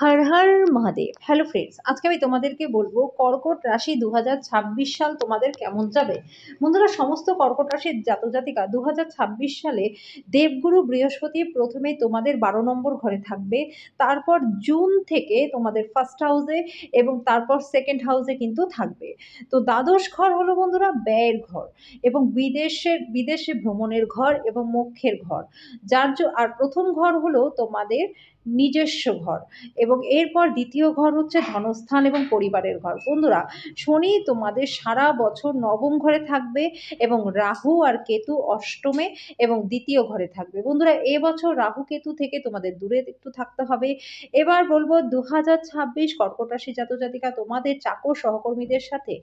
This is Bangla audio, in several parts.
হর হর মহাদেব। হ্যালো ফ্রেন্ডস, আজকে আমি তোমাদেরকে বলবো কর্কট রাশি 2026 সাল তোমাদের কেমন যাবে। বন্ধুরা, সমস্ত কর্কট রাশির জাতজাতিকা 2026 সালে দেবগুরু বৃহস্পতি প্রথমে তোমাদের 12 নম্বর ঘরে থাকবে, তারপর জুন থেকে তোমাদের ফার্স্ট হাউসে এবং তারপর সেকেন্ড হাউসে কিন্তু থাকবে। তো দ্বাদশ ঘর হলো বন্ধুরা ব্যয়ের ঘর এবং বিদেশে ভ্রমণের ঘর এবং মোক্ষের ঘর। আর প্রথম ঘর হলো তোমাদের নিজস্ব ঘর এবং এরপর দ্বিতীয় ঘর হচ্ছে ধনস্থান এবং পরিবারের ঘর। বন্ধুরা, শনি তোমাদের সারা বছর নবম ঘরে থাকবে এবং রাহু আর কেতু অষ্টমে এবং দ্বিতীয় ঘরে থাকবে। বন্ধুরা, এবছর রাহু কেতু থেকে তোমাদের দূরে একটু থাকতে হবে। এবার বলবো 2026 কর্কট রাশি জাতজাতিকা তোমাদের চাকর সহকর্মীদের সাথে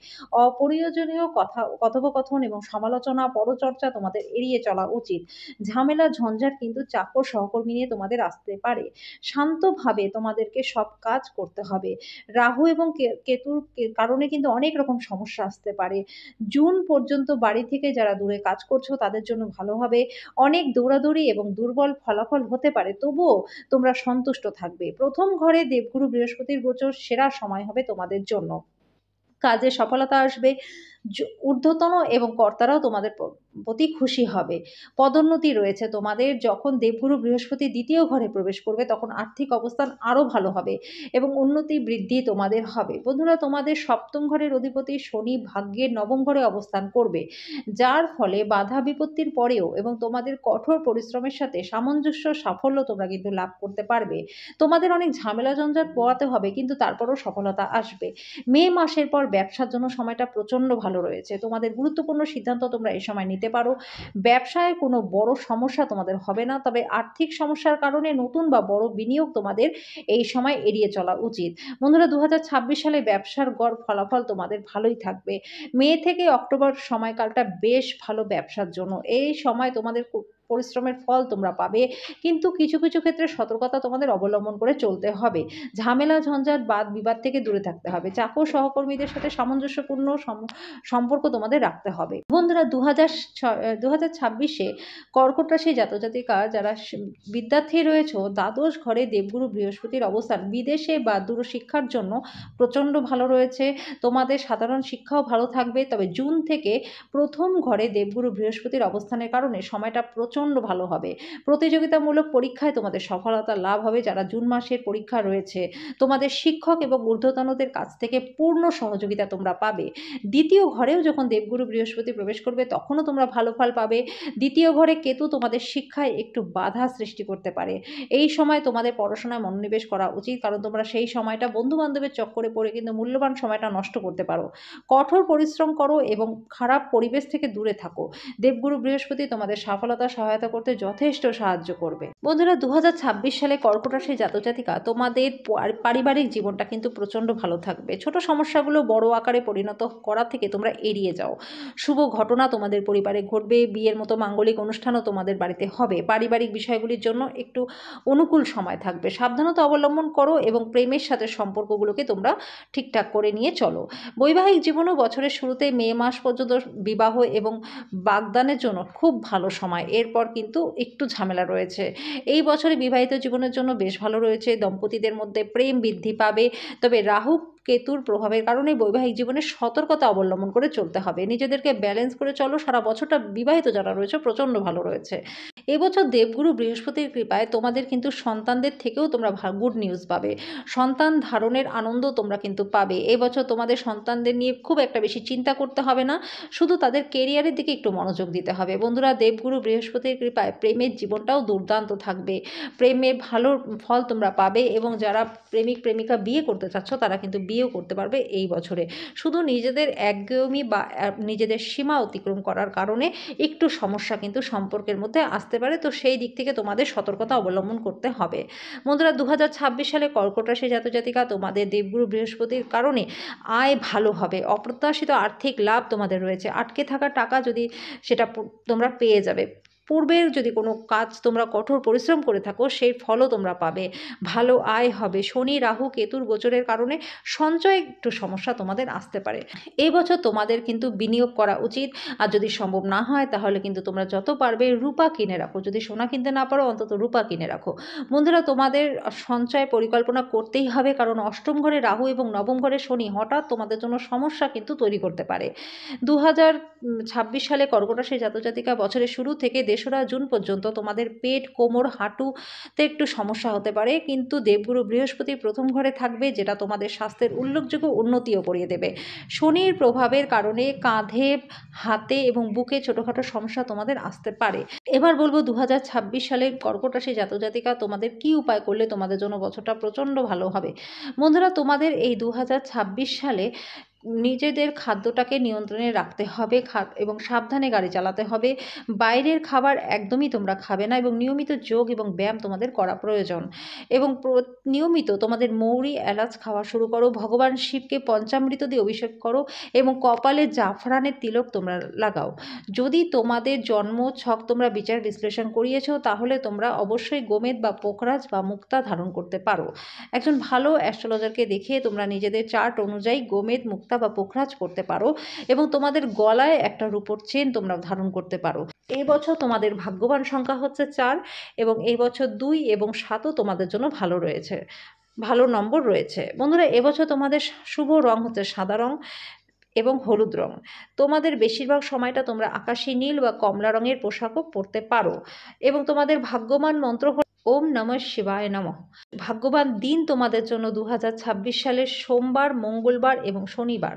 অপ্রয়োজনীয় কথোপকথন এবং সমালোচনা পরচর্চা তোমাদের এড়িয়ে চলা উচিত। ঝামেলা ঝঞ্ঝাট কিন্তু চাকর সহকর্মী নিয়ে তোমাদের আসতে পারে। শান্তভাবে তোমাদেরকে সব কাজ করতে হবে। রাহু এবং কেতুর কারণে কিন্তু অনেক রকম সমস্যা আসতে পারে। জুন পর্যন্ত বাড়ি থেকে যারা দূরে কাজ করছো তাদের জন্য ভালো হবে। অনেক দৌড়াদৌড়ি এবং দুর্বল ফলাফল হতে পারে, তবুও তোমরা সন্তুষ্ট থাকবে। প্রথম ঘরে দেবগুরু বৃহস্পতির গোচর সেরা সময় হবে তোমাদের জন্য। কাজে সফলতা আসবে, ঊর্ধ্বতন এবং কর্তারাও তোমাদের প্রতি খুশি হবে। পদোন্নতি রয়েছে তোমাদের। যখন দেবগুরু বৃহস্পতি দ্বিতীয় ঘরে প্রবেশ করবে তখন আর্থিক অবস্থান আরও ভালো হবে এবং উন্নতি বৃদ্ধি তোমাদের হবে। বন্ধুরা, তোমাদের সপ্তম ঘরের অধিপতি শনি ভাগ্যের নবম ঘরে অবস্থান করবে, যার ফলে বাধা বিপত্তির পরেও এবং তোমাদের কঠোর পরিশ্রমের সাথে সামঞ্জস্য সাফল্য তোমরা কিন্তু লাভ করতে পারবে। তোমাদের অনেক ঝামেলা ঝঞ্ঝাট পোহাতে হবে, কিন্তু তারপরও সফলতা আসবে। মে মাসের পর ব্যবসার জন্য সময়টা প্রচণ্ড ভালো রয়েছে। তোমাদের গুরুত্বপূর্ণ সিদ্ধান্ত তোমরা এই সময় নিতে পারো। ব্যবসায় কোনো বড় সমস্যা তোমাদের হবে না, তবে আর্থিক সমস্যার কারণে নতুন বা বড় বিনিয়োগ তোমাদের এই সময় এড়িয়ে চলা উচিত। বন্ধুরা, 2026 সালে ব্যবসার গড় ফলাফল তোমাদের ভালোই থাকবে। মে থেকে অক্টোবর সময়কালটা বেশ ভালো ব্যবসার জন্য। এই সময় তোমাদের পরিশ্রমের ফল তোমরা পাবে, কিন্তু কিছু কিছু ক্ষেত্রে সতর্কতা তোমাদের অবলম্বন করে চলতে হবে। ঝামেলা ঝঞ্ঝাট বাদ বিবাদ থেকে দূরে থাকতে হবে। চাকর সহকর্মীদের সাথে সামঞ্জস্যপূর্ণ সম্পর্ক তোমাদের রাখতে হবে। বন্ধুরা, 2026-এ কর্কট রাশি জাতজাতিকা যারা বিদ্যার্থী রয়েছে, দ্বাদশ ঘরে দেবগুরু বৃহস্পতির অবস্থান বিদেশে বা দূরশিক্ষার জন্য প্রচণ্ড ভালো রয়েছে। তোমাদের সাধারণ শিক্ষাও ভালো থাকবে, তবে জুন থেকে প্রথম ঘরে দেবগুরু বৃহস্পতির অবস্থানের কারণে সময়টা প্রচণ্ড ভালো হবে। প্রতিযোগিতামূলক পরীক্ষায় তোমাদের সফলতা লাভ হবে। যারা জুন মাসের পরীক্ষা রয়েছে, তোমাদের শিক্ষক এবং ঊর্ধ্বতনদের কাছ থেকে পূর্ণ সহযোগিতা তোমরা পাবে। দ্বিতীয় ঘরেও যখন দেবগুরু বৃহস্পতি প্রবেশ করবে তখনও তোমরা ভালো ফল পাবে। দ্বিতীয় ঘরে কেতু তোমাদের শিক্ষায় একটু বাধা সৃষ্টি করতে পারে। এই সময় তোমাদের পড়াশোনায় মনোনিবেশ করা উচিত, কারণ তোমরা সেই সময়টা বন্ধু বান্ধবের চক্করে পড়ে কিন্তু মূল্যবান সময়টা নষ্ট করতে পারো। কঠোর পরিশ্রম করো এবং খারাপ পরিবেশ থেকে দূরে থাকো। দেবগুরু বৃহস্পতি তোমাদের সফলতা সহায়তা করতে যথেষ্ট সাহায্য করবে। বন্ধুরা, 2026 সালে কর্কট রাশি জাতজাতিকা তোমাদের পারিবারিক জীবনটা কিন্তু প্রচণ্ড ভালো থাকবে। ছোট সমস্যাগুলো বড় আকারে পরিণত করা থেকে তোমরা এড়িয়ে যাও। শুভ ঘটনা তোমাদের পরিবারে ঘটবে। বিয়ের মতো মাঙ্গলিক অনুষ্ঠানও তোমাদের বাড়িতে হবে। পারিবারিক বিষয়গুলির জন্য একটু অনুকূল সময় থাকবে। সাবধানতা অবলম্বন করো এবং প্রেমের সাথে সম্পর্কগুলোকে তোমরা ঠিকঠাক করে নিয়ে চলো। বৈবাহিক জীবনও বছরের শুরুতে মে মাস পর্যন্ত বিবাহ এবং বাগদানের জন্য খুব ভালো সময়। এরপর কিন্তু একটু ঝামেলা রয়েছে। এই বছরে বিবাহিত জীবনের জন্য বেশ ভালো রয়েছে। দম্পতিদের মধ্যে প্রেম বৃদ্ধি পাবে, তবে রাহু কেতুর প্রভাবের কারণে বৈবাহিক জীবনে সতর্কতা অবলম্বন করে চলতে হবে। নিজেদেরকে ব্যালেন্স করে চলো। সারা বছরটা বিবাহিত যারা রয়েছে প্রচণ্ড ভালো রয়েছে। এবছর দেবগুরু বৃহস্পতির কৃপায় তোমাদের কিন্তু সন্তানদের থেকেও তোমরা গুড নিউজ পাবে। সন্তান ধারণের আনন্দ তোমরা কিন্তু পাবে। এবছর তোমাদের সন্তানদের নিয়ে খুব একটা বেশি চিন্তা করতে হবে না, শুধু তাদের কেরিয়ারের দিকে একটু মনোযোগ দিতে হবে। বন্ধুরা, দেবগুরু বৃহস্পতির কৃপায় প্রেমের জীবনটাও দুর্দান্ত থাকবে। প্রেমে ভালো ফল তোমরা পাবে এবং যারা প্রেমিক প্রেমিকা বিয়ে করতে চাচ্ছ তারা কিন্তু বিয়েও করতে পারবে এই বছরে। শুধু নিজেদের একগুঁয়েমি বা নিজেদের সীমা অতিক্রম করার কারণে একটু সমস্যা কিন্তু সম্পর্কের মধ্যে আসতে পারে, তো সেই দিক থেকে তোমাদের সতর্কতা অবলম্বন করতে হবে। বন্ধুরা, 2026 সালে কর্কট রাশি জাতজাতিকা তোমাদের দেবগুরু বৃহস্পতির কারণে আয় ভালো হবে। অপ্রত্যাশিত আর্থিক লাভ তোমাদের রয়েছে। আটকে থাকা টাকা যদি সেটা তোমরা পেয়ে যাবে। পূর্বের যদি কোনো কাজ তোমরা কঠোর পরিশ্রম করে থাকো সেই ফলও তোমরা পাবে, ভালো আয় হবে। শনি রাহু কেতুর গোচরের কারণে সঞ্চয় একটু সমস্যা তোমাদের আসতে পারে। এই বছর তোমাদের কিন্তু বিনিয়োগ করা উচিত, আর যদি সম্ভব না হয় তাহলে কিন্তু তোমরা যত পারবে রূপা কিনে রাখো। যদি সোনা কিনতে না পারো অন্তত রূপা কিনে রাখো। বন্ধুরা, তোমাদের সঞ্চয় পরিকল্পনা করতেই হবে, কারণ অষ্টম ঘরে রাহু এবং নবম ঘরে শনি হঠাৎ তোমাদের জন্য সমস্যা কিন্তু তৈরি করতে পারে। 2026 সালে কর্কট রাশির জাতক-জাতিকা বছরের শুরু থেকে 3রা জুন পর্যন্ত তোমাদের পেট, কোমর, হাঁটুতে একটু সমস্যা হতে পারে, কিন্তু দেবগুরু বৃহস্পতি প্রথম ঘরে থাকবে, যেটা তোমাদের স্বাস্থ্যের উল্লেখযোগ্য উন্নতিও করিয়ে দেবে। শনির প্রভাবের কারণে কাঁধে, হাতে এবং বুকে ছোটোখাটো সমস্যা তোমাদের আসতে পারে। এবার বলবো 2026 সালে কর্কট রাশি জাতক-জাতিকা তোমাদের কি উপায় করলে তোমাদের জন্য বছরটা প্রচণ্ড ভালো হবে। বন্ধুরা, তোমাদের এই 2026 সালে নিজেদের খাদ্যটাকে নিয়ন্ত্রণে রাখতে হবে এবং সাবধানে গাড়ি চালাতে হবে। বাইরের খাবার একদমই তোমরা খাবে না এবং নিয়মিত যোগ এবং ব্যায়াম তোমাদের করা প্রয়োজন। এবং নিয়মিত তোমাদের মৌরি, এলাচ খাওয়া শুরু করো। ভগবান শিবকে পঞ্চামৃত দিয়ে অভিষেক করো এবং কপালে জাফরানের তিলক তোমরা লাগাও। যদি তোমাদের জন্ম ছক তোমরা বিচার বিশ্লেষণ করিয়েছো তাহলে তোমরা অবশ্যই গোমেদ বা পোখরাজ বা মুক্তা ধারণ করতে পারো। একজন ভালো অ্যাস্ট্রোলজারকে দেখিয়ে তোমরা নিজেদের চার্ট অনুযায়ী গোমেদ, মুক্তা বা পোখরাজ করতে পারো এবং তোমাদের গলায় একটা রূপোর চেন তোমরা ধারণ করতে পারো। এই বছর তোমাদের ভাগ্যবান সংখ্যা হচ্ছে 4 এবং এই বছর 2 এবং 7ও তোমাদের জন্য ভালো রয়েছে, ভালো নম্বর রয়েছে। বন্ধুরা, এবছর তোমাদের শুভ রং হচ্ছে সাদা রং এবং হলুদ রং। তোমাদের বেশিরভাগ সময়টা তোমরা আকাশী নীল বা কমলা রঙের পোশাকও পরতে পারো এবং তোমাদের ভাগ্যবান মন্ত্র হল ওম নমঃ শিবায় নমঃ। ভাগ্যবান দিন তোমাদের জন্য 2026 সালের সোমবার, মঙ্গলবার এবং শনিবার।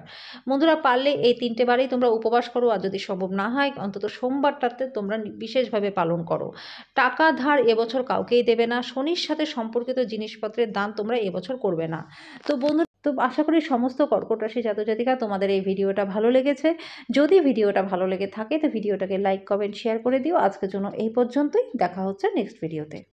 বন্ধুরা, পারলে এই 3টে বারেই তোমরা উপবাস করো, আর যদি সম্ভব না হয় অন্তত সোমবারটাতে তোমরা বিশেষভাবে পালন করো। টাকা ধার এবছর কাউকেই দেবে না। শনির সাথে সম্পর্কিত জিনিসপত্রের দান তোমরা এবছর করবে না। তো আশা করি সমস্ত কর্কট রাশি জাতক-জাতিকা তোমাদের এই ভিডিওটা ভালো লেগেছে। যদি ভিডিওটা ভালো লেগে থাকে তো ভিডিওটাকে লাইক, কমেন্ট, শেয়ার করে দিও। আজকের জন্য এই পর্যন্তই। দেখা হচ্ছে নেক্সট ভিডিওতে।